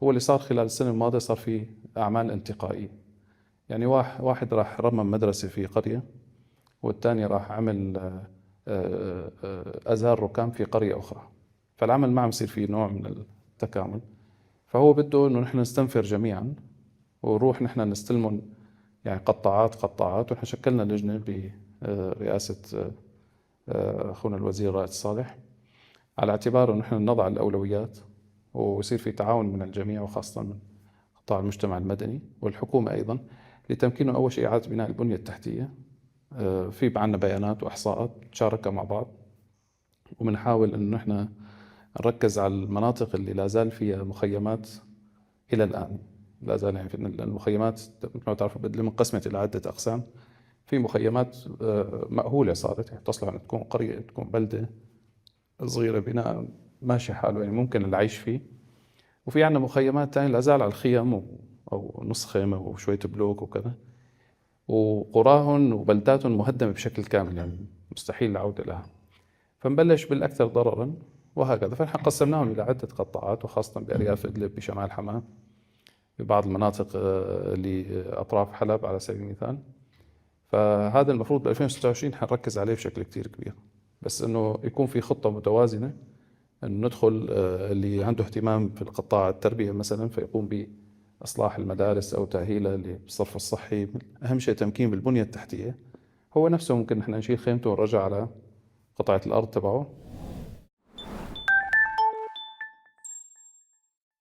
هو اللي صار خلال السنة الماضية، صار في أعمال انتقائية. يعني واحد راح رمم مدرسة في قرية، والثاني راح عمل أزهار ركام في قرية أخرى. فالعمل ما عم يصير فيه نوع من التكامل. فهو بده إنه نحن نستنفر جميعا، ونروح نحن نستلمهم، يعني قطاعات قطاعات. ونحن شكلنا لجنة برئاسة أخونا الوزير رائد صالح، على اعتبار إنه نحن نضع الأولويات، ويصير في تعاون من الجميع، وخاصة من قطاع المجتمع المدني والحكومة أيضا، لتمكينه أول شيء إعادة بناء البنية التحتية. في عنا بيانات وإحصاءات نتشاركها مع بعض، وبنحاول إنه نحن نركز على المناطق اللي لا زال فيها مخيمات إلى الآن. لا زال يعني في المخيمات مثل ما تعرفوا بدل منقسمة إلى عدة أقسام. في مخيمات مأهولة صارت، يعني تصلح أن تكون قرية، تكون بلدة صغيرة، بناء ماشي حاله يعني ممكن العيش فيه. وفي عنا مخيمات تانية لا زال على الخيم أو نص خيمة وشوية بلوك وكذا، وقراهم وبلداتهم مهدمة بشكل كامل، يعني مستحيل العودة لها. فنبلش بالأكثر ضررا وهكذا. فنحن قسمناهم إلى عدة قطاعات، وخاصة بأرياف إدلب بشمال حماة، ببعض المناطق اللي أطراف حلب على سبيل المثال. فهذا المفروض ب 2026 حنركز عليه بشكل كتير كبير، بس إنه يكون في خطة متوازنة، إنه ندخل اللي عنده اهتمام في القطاع التربية مثلا فيقوم بإصلاح المدارس أو تأهيلها للصرف الصحي. أهم شيء تمكين بالبنية التحتية. هو نفسه ممكن نحن نشيل خيمته ونرجع على قطعة الأرض تبعه،